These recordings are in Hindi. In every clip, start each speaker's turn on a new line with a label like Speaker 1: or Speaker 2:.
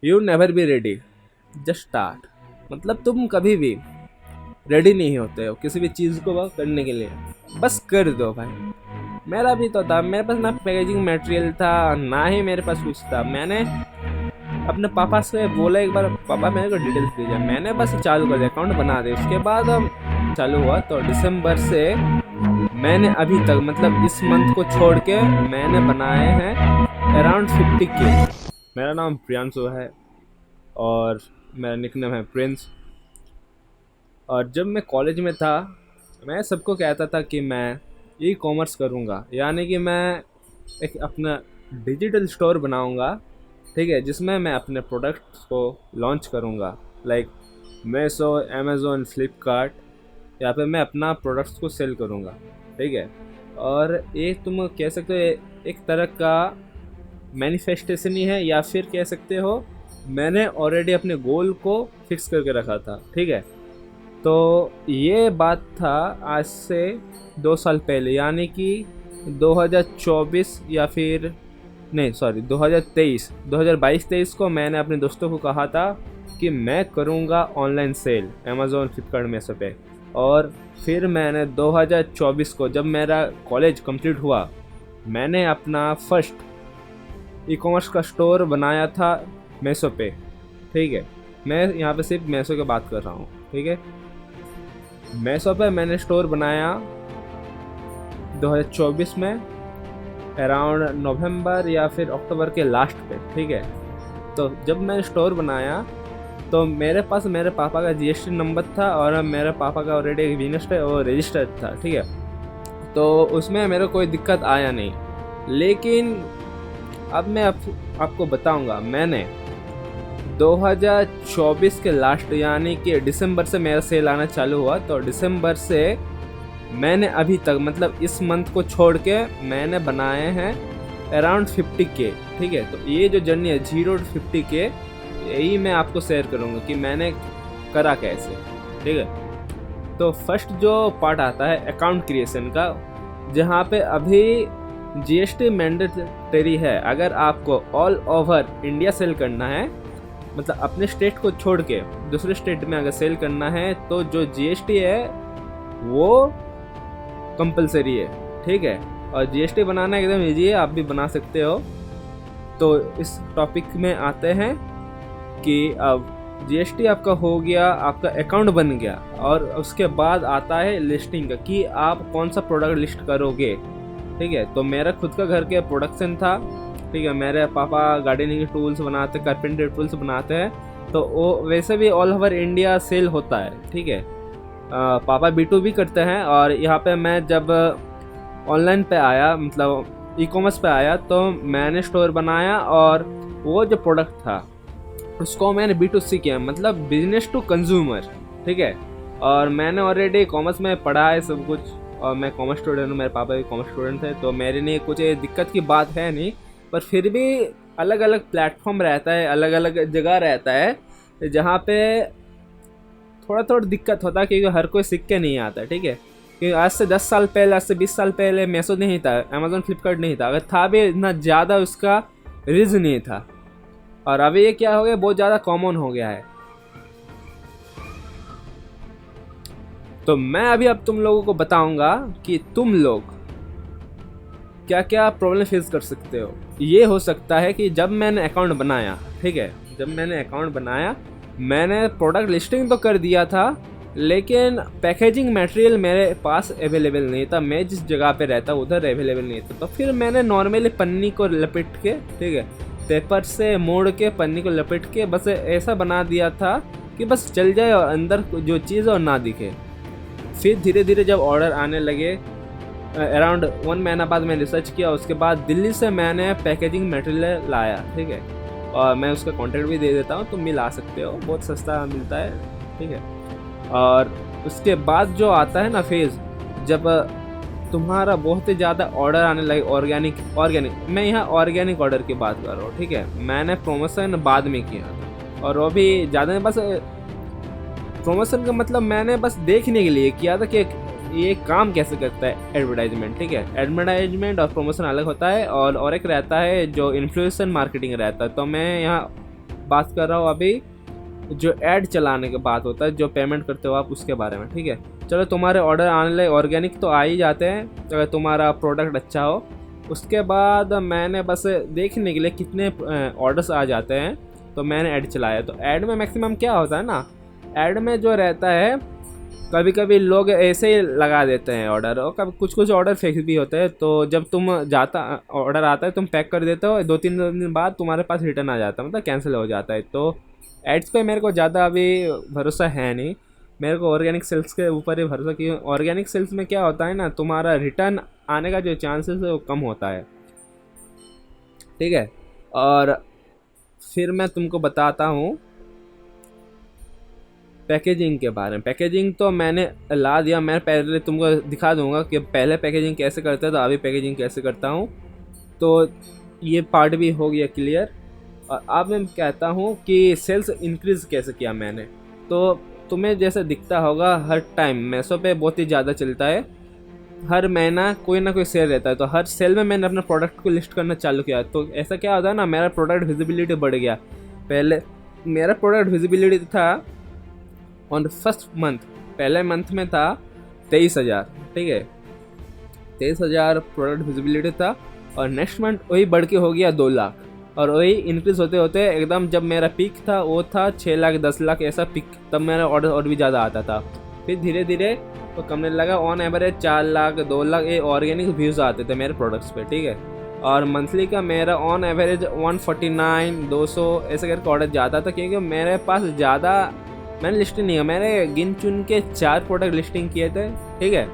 Speaker 1: You never be ready, just start. मतलब तुम कभी भी रेडी नहीं होते हो किसी भी चीज़ को करने के लिए, बस कर दो भाई। मेरा भी तो था, मेरे पास ना पैकेजिंग मटेरियल था ना ही मेरे पास कुछ था। मैंने अपने पापा से बोला एक बार, पापा मेरे को डिटेल्स दीजिए, मैंने बस चालू कर दिया, अकाउंट बना दिया। उसके बाद चालू हुआ तो दिसंबर से मैंने अभी तक, मतलब इस मंथ को छोड़ के मैंने बनाए हैं अराउंड 50K। मेरा नाम प्रियांशु है और मेरा निकनेम है प्रिंस। और जब मैं कॉलेज में था, मैं सबको कहता था कि मैं ई कॉमर्स करूँगा, यानी कि मैं एक अपना डिजिटल स्टोर बनाऊँगा, ठीक है, जिसमें मैं अपने प्रोडक्ट्स को लॉन्च करूँगा। लाइक मेसो, अमेज़ोन, फ्लिपकार्ट, यहाँ पे मैं अपना प्रोडक्ट्स को सेल करूँगा, ठीक है। और एक तुम कह सकते हो एक तरह का मैनिफेस्टेशन ही है, या फिर कह सकते हो मैंने ऑलरेडी अपने गोल को फिक्स करके रखा था, ठीक है। तो ये बात था आज से 2 साल पहले, यानी कि 2024 या फिर नहीं सॉरी 2022-23 को मैंने अपने दोस्तों को कहा था कि मैं करूँगा ऑनलाइन सेल अमेज़ोन, फ्लिपकार्ट में सब पे। और फिर मैंने 2024 को जब मेरा कॉलेज कंप्लीट हुआ, मैंने अपना फर्स्ट ई कॉमर्स का स्टोर बनाया था मेसो पे, ठीक है। मैं यहाँ पे सिर्फ मेसो की बात कर रहा हूँ, ठीक है। मेसो पे मैंने स्टोर बनाया 2024 में अराउंड नवंबर या फिर अक्टूबर के लास्ट पे, ठीक है। तो जब मैंने स्टोर बनाया तो मेरे पास मेरे पापा का जीएसटी नंबर था और मेरे पापा का ऑलरेडी एक बिजनेस है वो रजिस्टर्ड था, ठीक है। तो उसमें मेरे कोई दिक्कत आया नहीं। लेकिन अब मैं आपको बताऊंगा, मैंने 2024 के लास्ट यानी कि दिसंबर से मेरा सेल आना चालू हुआ। तो दिसंबर से मैंने अभी तक, मतलब इस मंथ को छोड़ के मैंने बनाए हैं अराउंड 50K, ठीक है। तो ये जो जर्नी है 0 to 50K, यही मैं आपको शेयर करूँगा कि मैंने करा कैसे, ठीक है। तो फर्स्ट जो पार्ट आता है अकाउंट क्रिएशन का, जहाँ पे अभी जीएसटी मैंडेटरी है। अगर आपको ऑल ओवर इंडिया सेल करना है, मतलब अपने स्टेट को छोड़ के दूसरे स्टेट में अगर सेल करना है, तो जो जीएसटी है वो कंपलसरी है, ठीक है। और जीएसटी बनाना एकदम ईजी है, आप भी बना सकते हो। तो इस टॉपिक में आते हैं कि अब जीएसटी आपका हो गया, आपका अकाउंट बन गया, और उसके बाद आता है लिस्टिंग का कि आप कौन सा प्रोडक्ट लिस्ट करोगे, ठीक है। तो मेरा खुद का घर के प्रोडक्शन था, ठीक है। मेरे पापा गार्डनिंग टूल्स बनाते, कारपेंटर टूल्स बनाते हैं, तो वो वैसे भी ऑल ओवर इंडिया सेल होता है, ठीक है। पापा B2B करते हैं। और यहाँ पे मैं जब ऑनलाइन पे आया, मतलब ई कॉमर्स पे आया, तो मैंने स्टोर बनाया और वो जो प्रोडक्ट था उसको मैंने B2C किया, मतलब बिजनेस टू कंज्यूमर, ठीक है। और मैंने ऑलरेडी कॉमर्स में पढ़ा है सब कुछ, और मैं कॉमर्स स्टूडेंट हूँ, मेरे पापा भी कॉमर्स स्टूडेंट थे, तो मेरे लिए कुछ दिक्कत की बात है नहीं। पर फिर भी अलग अलग प्लेटफॉर्म रहता है, अलग अलग जगह रहता है जहाँ पे थोड़ा थोड़ा दिक्कत होता है, क्योंकि हर कोई सीख के नहीं आता, ठीक है। क्योंकि आज से 10 साल पहले, आज से 20 साल पहले मेसो नहीं था, अमेज़ॉन, फ्लिपकार्ट नहीं था। अगर था भी, इतना ज़्यादा उसका रिज नहीं था। और अभी ये क्या हो गया, बहुत ज़्यादा कॉमन हो गया है। तो मैं अभी अब तुम लोगों को बताऊंगा कि तुम लोग क्या क्या प्रॉब्लम फेस कर सकते हो। ये हो सकता है कि जब मैंने अकाउंट बनाया, ठीक है, जब मैंने अकाउंट बनाया, मैंने प्रोडक्ट लिस्टिंग तो कर दिया था, लेकिन पैकेजिंग मटेरियल मेरे पास अवेलेबल नहीं था। मैं जिस जगह पे रहता उधर अवेलेबल नहीं था। तो फिर मैंने नॉर्मली पन्नी को लपेट के, ठीक है, पेपर से मोड़ के पन्नी को लपेट के बस ऐसा बना दिया था कि बस चल जाए और अंदर जो चीज़ और ना दिखे। फिर धीरे धीरे जब ऑर्डर आने लगे, अराउंड 1 महीना बाद मैंने रिसर्च किया, उसके बाद दिल्ली से मैंने पैकेजिंग मटेरियल लाया, ठीक है। और मैं उसका कॉन्टैक्ट भी दे देता हूँ, तुम भी ला सकते हो, बहुत सस्ता मिलता है, ठीक है। और उसके बाद जो आता है ना फेज़, जब तुम्हारा बहुत ही ज़्यादा ऑर्डर आने लगे ऑर्गेनिक, मैं यहाँ ऑर्गेनिक ऑर्डर की बात कर रहा हूँ, ठीक है। मैंने प्रमोशन बाद में किया था, और वो भी ज़्यादा, बस प्रमोशन का मतलब मैंने बस देखने के लिए किया था कि ये काम कैसे करता है एडवर्टाइजमेंट, ठीक है। एडवर्टाइजमेंट और प्रमोशन अलग होता है, और एक रहता है जो इन्फ्लुएंसर मार्केटिंग रहता है। तो मैं यहाँ बात कर रहा हूँ अभी जो ऐड चलाने के बात होता है, जो पेमेंट करते हो आप उसके बारे में, ठीक है। चलो तुम्हारे ऑर्डर आने लगे, ऑर्गेनिक तो आ ही जाते हैं अगर तुम्हारा प्रोडक्ट अच्छा हो। उसके बाद मैंने बस देखने के लिए कितने ऑर्डर्स आ जाते हैं तो मैंने ऐड चलाया। तो ऐड में मैक्सिमम क्या होता है ना, ऐड में जो रहता है कभी कभी लोग ऐसे ही लगा देते हैं ऑर्डर, और कभी कुछ ऑर्डर फिक्स भी होते हैं। तो जब तुम ऑर्डर आता है तुम पैक कर देते हो, 2-3 दिन बाद तुम्हारे पास रिटर्न आ जाता है, मतलब कैंसिल हो जाता है। तो एड्स पे मेरे को ज़्यादा अभी भरोसा है नहीं, मेरे को ऑर्गेनिक सेल्स के ऊपर ही भरोसा, कि ऑर्गेनिक सेल्स में क्या होता है ना, तुम्हारा रिटर्न आने का जो चांसेस है वो कम होता है, ठीक है। और फिर मैं तुमको बताता हूँ पैकेजिंग के बारे में। पैकेजिंग तो मैंने ला दिया, मैं पहले तुमको दिखा दूंगा कि पहले पैकेजिंग कैसे करता था, अभी पैकेजिंग कैसे करता हूँ। तो ये पार्ट भी हो गया क्लियर। और अब मैं कहता हूँ कि सेल्स इंक्रीज़ कैसे किया मैंने। तो तुम्हें जैसे दिखता होगा हर टाइम मेसो पे बहुत ही ज़्यादा चलता है, हर महीना कोई ना कोई सेल रहता है। तो हर सेल में मैंने अपने प्रोडक्ट को लिस्ट करना चालू किया। तो ऐसा क्या होता है ना, मेरा प्रोडक्ट विजिबिलिटी बढ़ गया। पहले मेरा प्रोडक्ट विजिबिलिटी था ऑन फर्स्ट मंथ, पहले मंथ में था 23,000, ठीक है, 23,000 प्रोडक्ट विजिबिलिटी था। और नेक्स्ट मंथ वही बढ़ के हो गया 2 लाख, और वही इंक्रीज़ होते होते एकदम जब मेरा पीक था वो था 6 लाख 10 लाख ऐसा पीक, तब मेरा ऑर्डर और भी ज़्यादा आता था। फिर धीरे धीरे तो कमने लगा, ऑन एवरेज 4 लाख 2 लाख ये ऑर्गेनिक व्यूज़ आते थे मेरे प्रोडक्ट्स पे, ठीक है। और मंथली का मेरा ऑन एवरेज 149 200 ऐसे करके ऑर्डर जाता था, क्योंकि मेरे पास ज़्यादा मैंने लिस्टिंग नहीं है, मैंने गिन चुन के 4 प्रोडक्ट लिस्टिंग किए थे, ठीक है।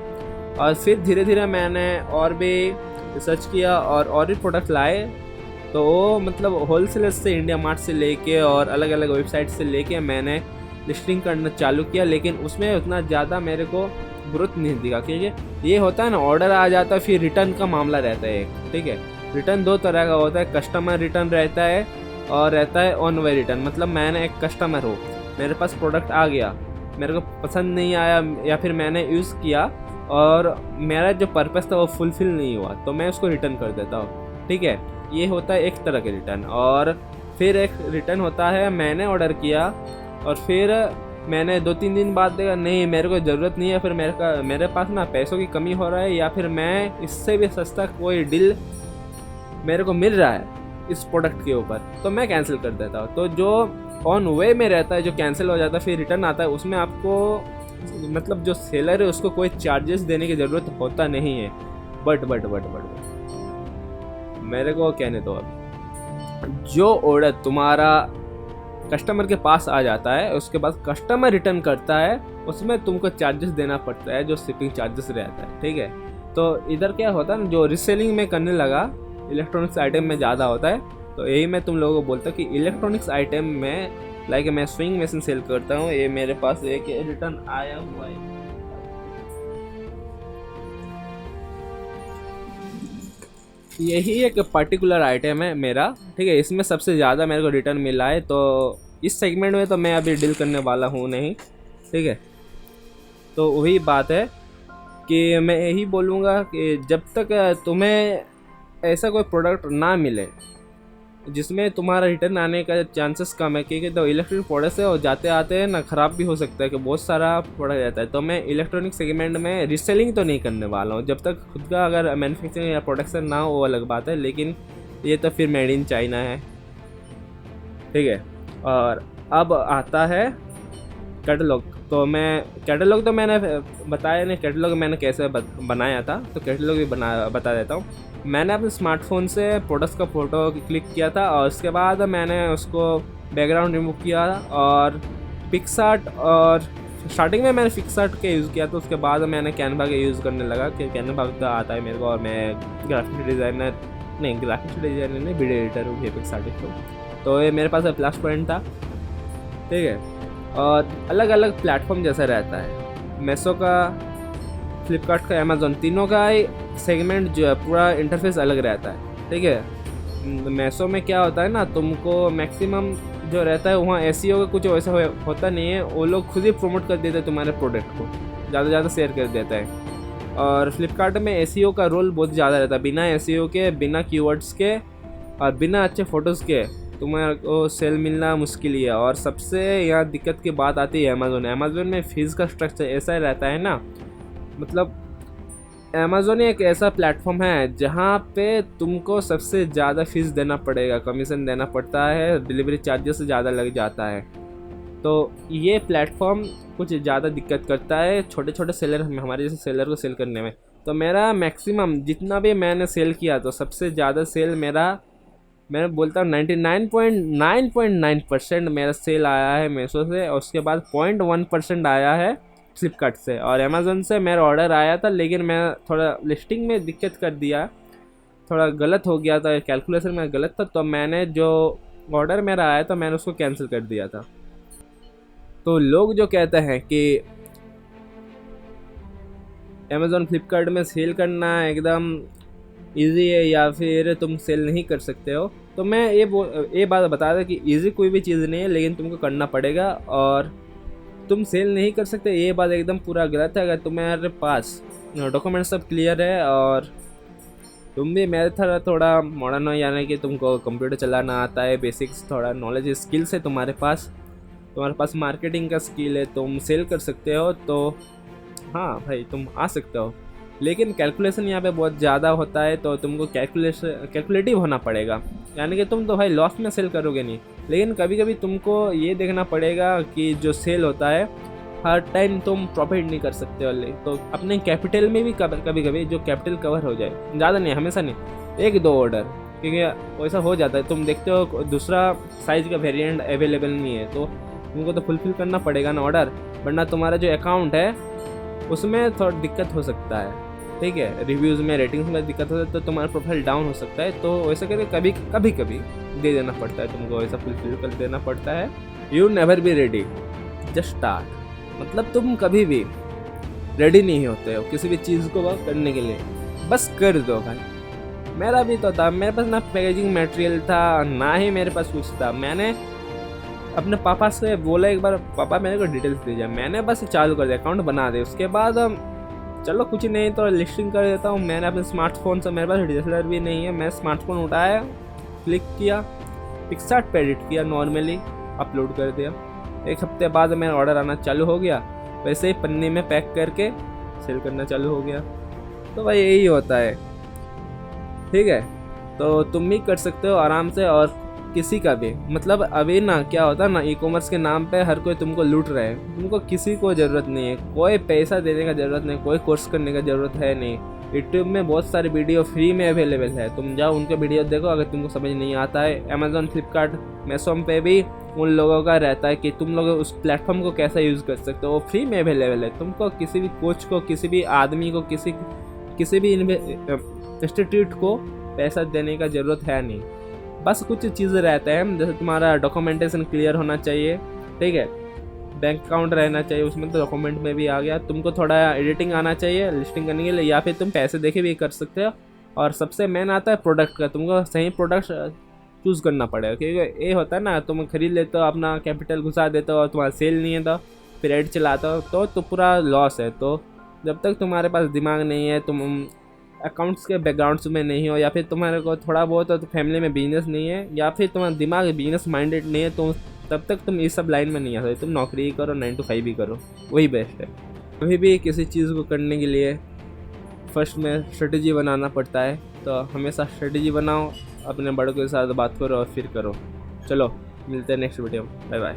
Speaker 1: और फिर धीरे धीरे मैंने और भी रिसर्च किया और भी प्रोडक्ट लाए। तो वो मतलब होलसेलर से, इंडिया मार्ट से लेके और अलग अलग वेबसाइट से लेके मैंने लिस्टिंग करना चालू किया। लेकिन उसमें उतना ज़्यादा मेरे को ग्रोथ नहीं दिखा, क्योंकि ये होता है ना, ऑर्डर आ जाता है फिर रिटर्न का मामला रहता है एक, ठीक है। रिटर्न 2 तरह का होता है, कस्टमर रिटर्न रहता है और रहता है ऑन वे रिटर्न। मतलब मैंने एक कस्टमर हो, मेरे पास प्रोडक्ट आ गया, मेरे को पसंद नहीं आया या फिर मैंने यूज़ किया और मेरा जो पर्पस था वो फुलफ़िल नहीं हुआ, तो मैं उसको रिटर्न कर देता हूँ, ठीक है। ये होता है एक तरह के रिटर्न। और फिर एक रिटर्न होता है मैंने ऑर्डर किया और फिर मैंने 2-3 दिन बाद देखा नहीं मेरे को ज़रूरत नहीं है, फिर मेरे पास ना पैसों की कमी हो रहा है या फिर मैं इससे भी सस्ता कोई डील मेरे को मिल रहा है इस प्रोडक्ट के ऊपर, तो मैं कैंसिल कर देता हूँ। तो जो ऑन वे में रहता है, जो कैंसिल हो जाता है फिर रिटर्न आता है, उसमें आपको मतलब जो सेलर है उसको कोई चार्जेस देने की ज़रूरत होता नहीं है। बट मेरे को कहने दो, अब जो ऑर्डर तुम्हारा कस्टमर के पास आ जाता है उसके बाद कस्टमर रिटर्न करता है, उसमें तुमको चार्जेस देना पड़ता है, जो शिपिंग चार्जेस रहता है, ठीक है। तो इधर क्या होता है ना, जो रीसेलिंग में करने लगा इलेक्ट्रॉनिक्स आइटम में ज़्यादा होता है। तो यही मैं तुम लोगों को बोलता हूँ कि इलेक्ट्रॉनिक्स आइटम में लाइक मैं स्विंग मशीन सेल करता हूँ, ये मेरे पास एक रिटर्न आया हुआ है। यही एक पर्टिकुलर आइटम है मेरा, ठीक है, इसमें सबसे ज़्यादा मेरे को रिटर्न मिला है। तो इस सेगमेंट में तो मैं अभी डील करने वाला हूँ नहीं, ठीक है। तो वही बात है कि मैं यही बोलूँगा कि जब तक तुम्हें ऐसा कोई प्रोडक्ट ना मिले जिसमें तुम्हारा रिटर्न आने का चांसेस कम है, क्योंकि तो इलेक्ट्रॉनिक प्रोडक्ट्स है और जाते आते हैं ना ख़राब भी हो सकता है कि बहुत सारा प्रोडक्ट रहता है। तो मैं इलेक्ट्रॉनिक सेगमेंट में रीसेलिंग तो नहीं करने वाला हूँ, जब तक खुद का अगर मैन्युफैक्चरिंग या प्रोडक्शन ना हो वो अलग बात है, लेकिन ये तो फिर मेड इन चाइना है, ठीक है। और अब आता है कैटलॉग। तो कैटलॉग तो मैंने बताया नहीं, कैटलॉग मैंने कैसे बनाया था, तो कैटलॉग भी बता देता हूँ। मैंने अपने स्मार्टफोन से प्रोडक्ट्स का फ़ोटो क्लिक किया था और उसके बाद मैंने उसको बैकग्राउंड रिमूव किया और पिक्सआर्ट, और स्टार्टिंग में मैंने पिक्सआर्ट के यूज़ किया, तो उसके बाद मैंने कैनवा के यूज़ करने लगा कि कैनवा तो आता है मेरे को, और मैं ग्राफिक डिज़ाइनर नहीं, वीडियो एडिटर हूँ ग्राफिक्स आर्टिस्ट। तो ये मेरे पास प्लस पॉइंट था, ठीक है। और अलग अलग प्लेटफॉर्म जैसा रहता है, मेसो का, फ्लिपकार्ट का, अमेज़ॉन, तीनों का ही सेगमेंट जो है पूरा इंटरफेस अलग रहता है, ठीक है। मेसो में क्या होता है ना, तुमको मैक्सिमम जो रहता है वहाँ एसईओ का कुछ वैसा होता नहीं है, वो लोग खुद ही प्रमोट कर देते हैं तुम्हारे प्रोडक्ट को, ज़्यादा शेयर कर देता है। और फ्लिपकार्ट में एसईओ का रोल बहुत ज़्यादा रहता है, बिना एसईओ के, बिना कीवर्ड्स के और बिना अच्छे फ़ोटोज़ के तुम्हारे को सेल मिलना मुश्किल ही है। और सबसे यहाँ दिक्कत की बात आती है अमेज़ोन में फ़ीस का स्ट्रक्चर ऐसा रहता है ना, मतलब अमेज़ोन एक ऐसा प्लेटफॉर्म है जहाँ पे तुमको सबसे ज़्यादा फ़ीस देना पड़ेगा, कमीशन देना पड़ता है, डिलीवरी चार्जेस ज़्यादा लग जाता है। तो ये प्लेटफॉर्म कुछ ज़्यादा दिक्कत करता है छोटे छोटे सेलर, हमारे जैसे सेलर को सेल करने में। तो मेरा मैक्सिमम जितना भी मैंने सेल किया, तो सबसे ज़्यादा सेल मैं बोलता हूँ 99.9% मेरा सेल आया है मीशो से, और उसके बाद 0.1% आया है फ्लिपकार्ट से। और अमेज़ोन से मेरा ऑर्डर आया था, लेकिन मैं थोड़ा लिस्टिंग में दिक्कत कर दिया, थोड़ा गलत हो गया था, कैलकुलेशन में गलत था, तो मैंने जो ऑर्डर मेरा आया था मैंने उसको कैंसिल कर दिया था। तो लोग जो कहते हैं कि अमेज़ोन फ्लिपकार्ट में सेल करना एकदम इजी है या फिर तुम सेल नहीं कर सकते हो, तो मैं ये बात बता दें कि इजी कोई भी चीज़ नहीं है, लेकिन तुमको करना पड़ेगा। और तुम सेल नहीं कर सकते ये बात एकदम पूरा गलत है। अगर तुम्हारे पास डॉक्यूमेंट सब क्लियर है और तुम भी मेरे तरह थोड़ा मॉडर्न हो, यानी कि तुमको कंप्यूटर चलाना आता है, बेसिक्स थोड़ा नॉलेज स्किल्स है तुम्हारे पास मार्केटिंग का स्किल है, तुम सेल कर सकते हो, तो हाँ भाई तुम आ सकते हो। लेकिन कैलकुलेशन यहाँ पे बहुत ज़्यादा होता है, तो तुमको कैलकुलेटिव होना पड़ेगा, यानी कि तुम तो भाई लॉस में सेल करोगे नहीं। लेकिन कभी कभी तुमको ये देखना पड़ेगा कि जो सेल होता है हर टाइम तुम प्रॉफिट नहीं कर सकते हो, तो अपने कैपिटल में भी कभी कभी जो कैपिटल कवर हो जाए, ज़्यादा नहीं, हमेशा नहीं, 1-2 ऑर्डर, क्योंकि वैसा हो जाता है। तुम देखते हो दूसरा साइज़ का वेरिएंट अवेलेबल नहीं है, तो तुमको तो फुलफिल करना पड़ेगा ना ऑर्डर, वरना तुम्हारा जो अकाउंट है उसमें थोड़ा दिक्कत हो सकता है, ठीक है, रिव्यूज़ में, रेटिंग्स में दिक्कत हो सकता है, तो तुम्हारा प्रोफाइल डाउन हो सकता है। तो वैसा करके कभी कभी दे देना पड़ता है, तुमको वैसा फुलफिल कर देना पड़ता है। You never be ready, just start. मतलब तुम कभी भी रेडी नहीं होते हो किसी भी चीज़ को करने के लिए, बस कर दो भाई। मेरा भी तो था, मेरे पास ना पैकेजिंग मटेरियल था, ना ही मेरे पास कुछ था। मैंने अपने पापा से बोला एक बार, पापा मेरे को डिटेल्स दीजिए, मैंने बस चालू कर दिया, अकाउंट बना दे। उसके बाद चलो कुछ नहीं तो लिस्टिंग कर देता हूँ। मैंने अपने स्मार्टफोन से, मेरे पास DSLR भी नहीं है, मैं स्मार्टफोन उठाया, क्लिक किया, पिक्सार्ट पे एडिट किया, नॉर्मली अपलोड कर दिया। 1 हफ्ते बाद मेरा ऑर्डर आना चालू हो गया, वैसे ही पन्नी में पैक करके सेल करना चालू हो गया। तो भाई यही होता है, ठीक है। तो तुम भी कर सकते हो आराम से, और किसी का भी, मतलब अभी ना क्या होता है ना, ई-कॉमर्स के नाम पे हर कोई तुमको लूट रहे हैं। तुमको किसी को ज़रूरत नहीं है, कोई पैसा देने का ज़रूरत नहीं, कोई कोर्स करने का ज़रूरत है नहीं। यूट्यूब में बहुत सारे वीडियो फ्री में अवेलेबल है, तुम जाओ उनके वीडियो देखो। अगर तुमको समझ नहीं आता है, अमेज़ॉन, फ्लिपकार्ट, मीशो पे भी उन लोगों का रहता है कि तुम लोग उस प्लेटफॉर्म को कैसा यूज़ कर सकते हो, वो फ्री में अवेलेबल है। तुमको किसी भी कोच को, किसी भी आदमी को, किसी भी इंस्टीट्यूट को पैसा देने का ज़रूरत है नहीं। बस कुछ चीज़ें रहते हैं, जैसे तुम्हारा डॉक्यूमेंटेशन क्लियर होना चाहिए, ठीक है, बैंक अकाउंट रहना चाहिए उसमें, तो डॉक्यूमेंट में भी आ गया। तुमको थोड़ा एडिटिंग आना चाहिए लिस्टिंग करने के लिए, या फिर तुम पैसे देके भी कर सकते हो। और सबसे मेन आता है प्रोडक्ट का, तुमको सही प्रोडक्ट चूज़ करना पड़ेगा, क्योंकि ये होता है ना, तुम खरीद लेते हो, अपना कैपिटल घुसा देते हो और तुम्हारा सेल नहीं है, तो फिर एड चलाते हो तो पूरा लॉस है। तो जब तक तुम्हारे पास दिमाग नहीं है, तुम अकाउंट्स के बैकग्राउंड्स में नहीं हो, या फिर तुम्हारे को थोड़ा बहुत तो फैमिली में बिजनेस नहीं है, या फिर तुम्हारा दिमाग बिजनेस माइंडेड नहीं है, तो तब तक तुम इस सब लाइन में नहीं आ सकते। तुम नौकरी ही करो, 9 to 5 ही करो, वही बेस्ट है। कभी भी किसी चीज़ को करने के लिए फर्स्ट में स्ट्रेटजी बनाना पड़ता है, तो हमेशा स्ट्रेटजी बनाओ, अपने बड़ों के साथ बात करो और फिर करो। चलो मिलते हैं नेक्स्ट वीडियो में, बाय बाय।